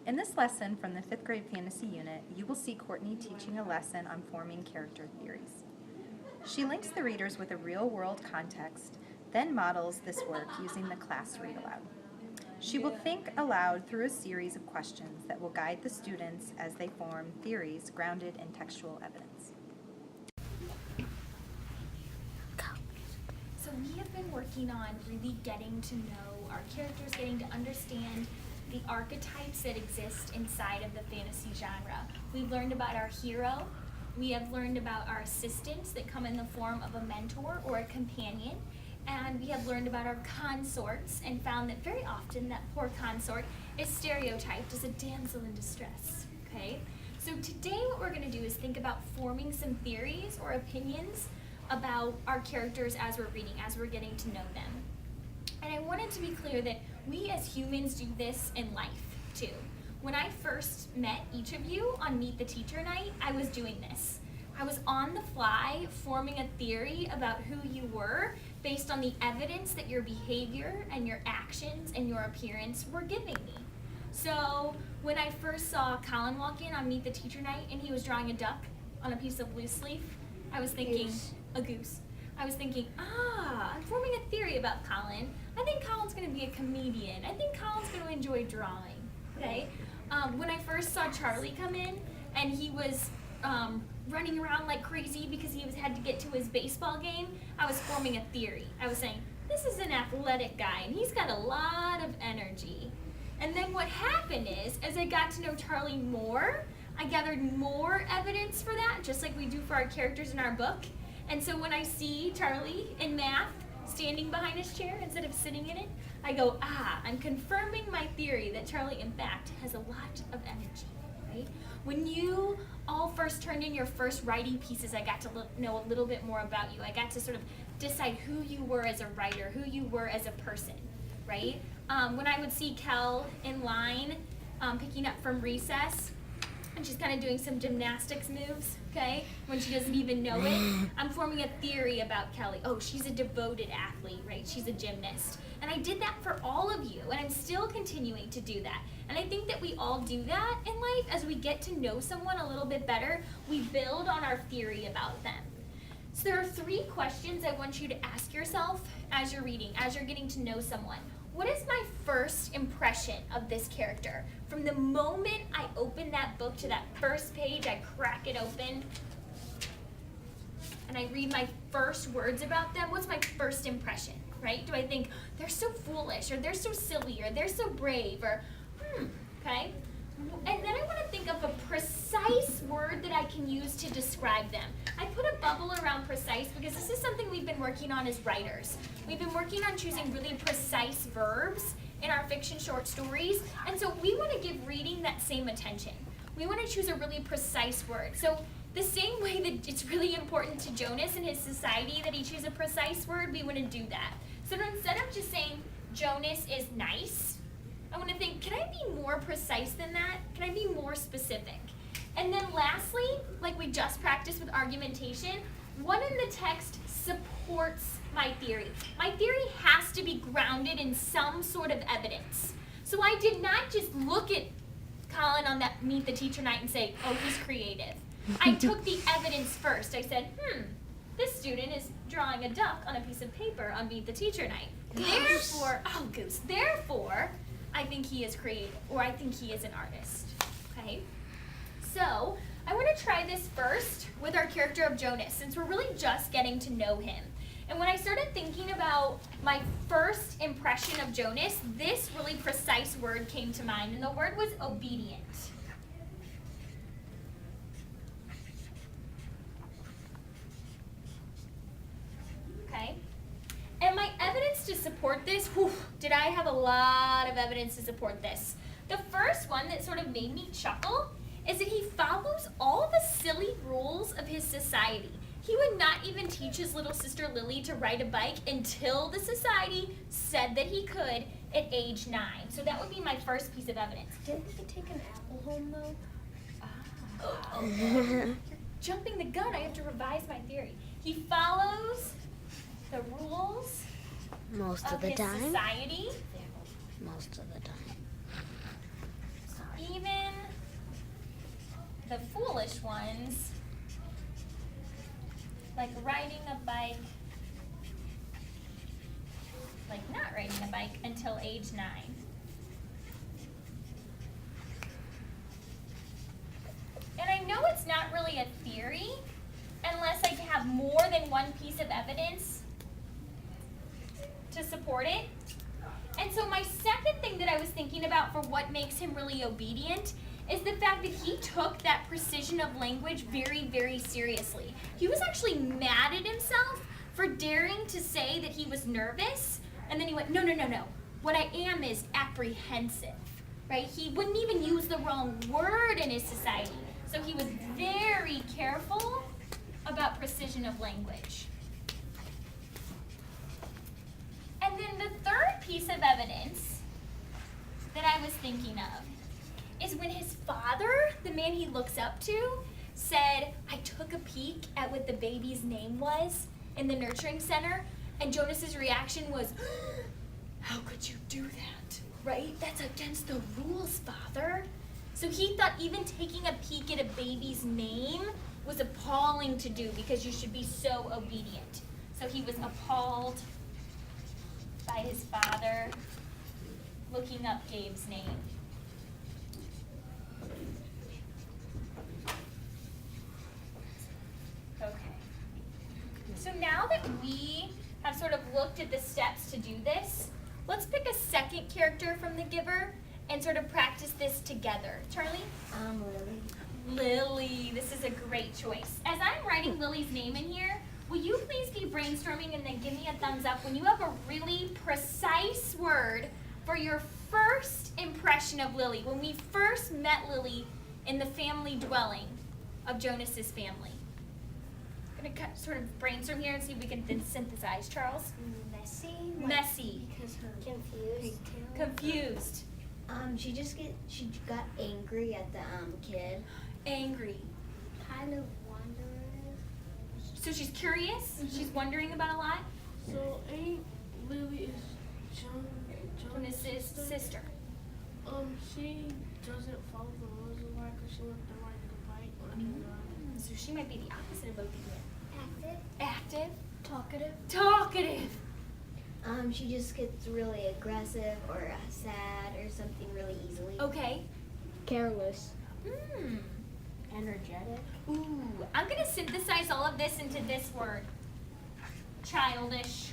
In this lesson from the 5th grade fantasy unit, you will see Courtney teaching a lesson on forming character theories. She links the readers with a real-world context, then models this work using the class read-aloud. She will think aloud through a series of questions that will guide the students as they form theories grounded in textual evidence. So we have been working on really getting to know our characters, getting to understand the archetypes that exist inside of the fantasy genre. We've learned about our hero. We have learned about our assistants that come in the form of a mentor or a companion. And we have learned about our consorts and found that very often that poor consort is stereotyped as a damsel in distress, okay? So today what we're gonna do is think about forming some theories or opinions about our characters as we're reading, as we're getting to know them. And I wanted to be clear that we as humans do this in life too. When I first met each of you on Meet the Teacher Night, I was doing this. I was on the fly forming a theory about who you were based on the evidence that your behavior and your actions and your appearance were giving me. So when I first saw Colin walk in on Meet the Teacher Night and he was drawing a duck on a piece of loose leaf, I was thinking, a goose. I was thinking, I'm forming a theory about Colin. I think Colin's gonna be a comedian. I think Colin's gonna enjoy drawing, okay? When I first saw Charlie come in and he was running around like crazy because he had to get to his baseball game, I was forming a theory. I was saying, this is an athletic guy and he's got a lot of energy. And then what happened is, as I got to know Charlie more, I gathered more evidence for that, just like we do for our characters in our book. And so when I see Charlie in math standing behind his chair instead of sitting in it, I go, I'm confirming my theory that Charlie in fact has a lot of energy, right? When you all first turned in your first writing pieces, I got to know a little bit more about you. I got to sort of decide who you were as a writer, who you were as a person, right? When I would see Kel in line picking up from recess, and she's kind of doing some gymnastics moves, okay, when she doesn't even know it, I'm forming a theory about Kelly. Oh, she's a devoted athlete, right? She's a gymnast. And I did that for all of you, and I'm still continuing to do that. And I think that we all do that in life. As we get to know someone a little bit better, we build on our theory about them. So there are 3 questions I want you to ask yourself as you're reading, as you're getting to know someone. What is my first impression of this character? From the moment I open that book to that first page, I crack it open, and I read my first words about them, what's my first impression, right? Do I think, they're so foolish, or they're so silly, or they're so brave, or, okay? And then I want to think of a precise word that I can use to describe them. I put a bubble around precise because this is something we've been working on as writers. We've been working on choosing really precise verbs in our fiction short stories, and so we want to give reading that same attention. We want to choose a really precise word. So the same way that it's really important to Jonas and his society that he choose a precise word, we want to do that. So instead of just saying Jonas is nice, I want to think, can I be more precise than that? Can I be more specific? And then lastly, like we just practiced with argumentation, what in the text supports my theory? My theory has to be grounded in some sort of evidence. So I did not just look at Colin on that Meet the Teacher Night and say, oh, he's creative. I took the evidence first. I said, this student is drawing a duck on a piece of paper on Meet the Teacher Night. Therefore, I think he is creative, or I think he is an artist, okay? So, I want to try this first with our character of Jonas, since we're really just getting to know him. And when I started thinking about my first impression of Jonas, this really precise word came to mind, and the word was obedient. Okay? And my evidence to support this, did I have a lot of evidence to support this? The first one that sort of made me chuckle is that he follows all the silly rules of his society. He would not even teach his little sister Lily to ride a bike until the society said that he could at age 9. So that would be my first piece of evidence. Didn't he take an apple home though? You're jumping the gun. I have to revise my theory. He follows the rules Most of the his time. society. Most of the time. Sorry. even the foolish ones, like riding a bike, like not riding a bike until age 9. And I know it's not really a theory unless I have more than one piece of evidence to support it. And so my second thing that I was thinking about for what makes him really obedient is the fact that he took that precision of language very, very seriously. He was actually mad at himself for daring to say that he was nervous, and then he went, no. What I am is apprehensive, right? He wouldn't even use the wrong word in his society. So he was very careful about precision of language. And then the third piece of evidence that I was thinking of is when his father, the man he looks up to, said, I took a peek at what the baby's name was in the nurturing center, and Jonas's reaction was, how could you do that? Right? That's against the rules, Father. So he thought even taking a peek at a baby's name was appalling to do because you should be so obedient. So he was appalled by his father looking up Gabe's name. Okay. So now that we have sort of looked at the steps to do this, let's pick a second character from The Giver and sort of practice this together. Charlie? Lily. Lily, this is a great choice. As I'm writing Lily's name in here, will you please be brainstorming and then give me a thumbs up when you have a really precise word for your first impression of Lily, when we first met Lily in the family dwelling of Jonas's family. I'm gonna sort of brainstorm here and see if we can then synthesize. Charles? Messy. Messy. Because her confused. Confused. She got angry at the kid. Angry. Kind of wondering. So she's curious? She's wondering about a lot? So ain't Lily is Jonas's sister. She doesn't follow the rules a lot because she left them right in the bite. So she might be the opposite of obedient. Active. Active. Talkative. Talkative. She just gets really aggressive or sad or something really easily. Okay. Careless. Energetic. Ooh, I'm gonna synthesize all of this into this word. Childish.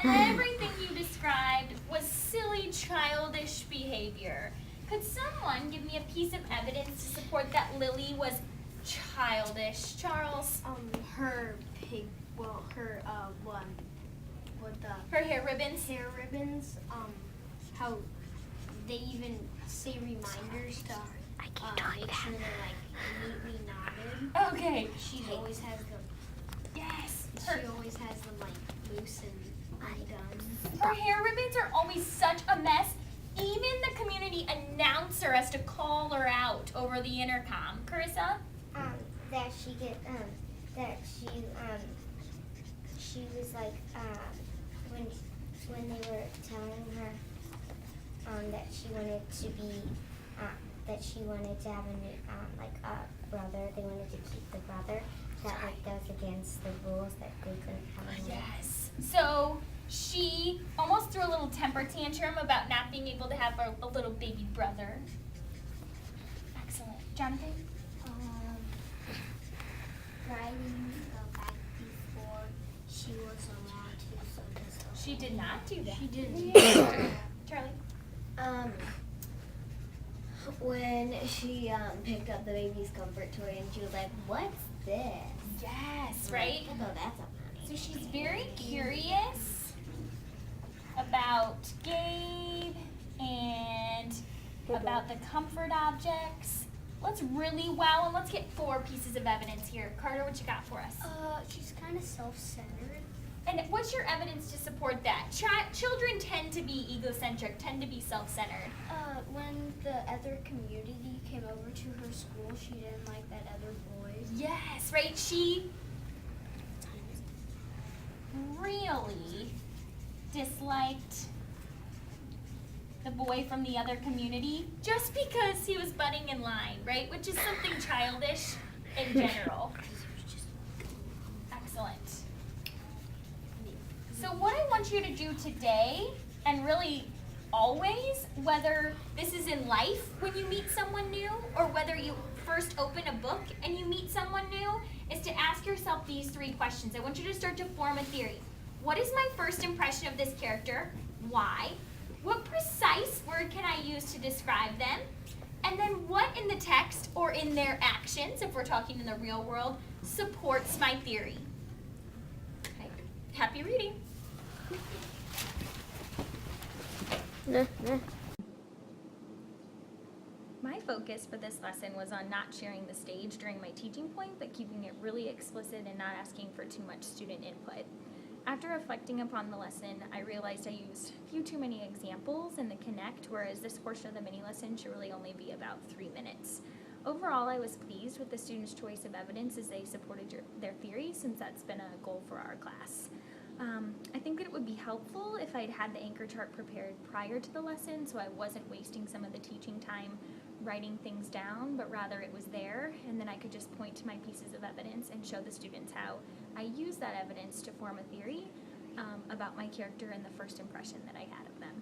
Everything you described was silly, childish behavior. Could someone give me a piece of evidence to support that Lily was childish? Charles? Her pig. Well, her one with the Her hair ribbons? hair ribbons. How they even say reminders to make sure they're like neatly knotted. Okay. She always has them. Yes. She always has them like loose and undone. Her hair ribbons are always such a mess. Even the community announcer has to call her out over the intercom. Carissa? She was like when they were telling her that she wanted to be have a new like a brother. They wanted to keep the brother. That goes against the rules that they couldn't have a new. Yes. So she almost threw a little temper tantrum about not being able to have a little baby brother. Excellent. Jonathan? Riding the bike before she was allowed to, so just She did not do that. She didn't. Charlie? When she picked up the baby's comfort toy and she was like, "What's this?" Yes, right? I thought that's a funny. So she's very curious about Gabe and about the comfort objects. Let's really wow and let's get 4 pieces of evidence here. Carter, what you got for us? She's kind of self-centered. And what's your evidence to support that? Children tend to be egocentric, tend to be self-centered. When the other community came over to her school, she didn't like that other boy. Yes, right? She really disliked the boy from the other community, just because he was butting in line, right? Which is something childish in general. Excellent. So what I want you to do today, and really always, whether this is in life when you meet someone new, or whether you first open a book and you meet someone new, is to ask yourself these 3 questions. I want you to start to form a theory. What is my first impression of this character? Why? What precise word can I use to describe them? And then what in the text or in their actions, if we're talking in the real world, supports my theory? Okay. Happy reading. My focus for this lesson was on not sharing the stage during my teaching point, but keeping it really explicit and not asking for too much student input. After reflecting upon the lesson, I realized I used a few too many examples in the Connect, whereas this portion of the mini lesson should really only be about 3 minutes. Overall, I was pleased with the students' choice of evidence as they supported their theory, since that's been a goal for our class. I think that it would be helpful if I'd had the anchor chart prepared prior to the lesson, so I wasn't wasting some of the teaching time writing things down, but rather it was there, and then I could just point to my pieces of evidence and show the students how I use that evidence to form a theory about my character and the first impression that I had of them.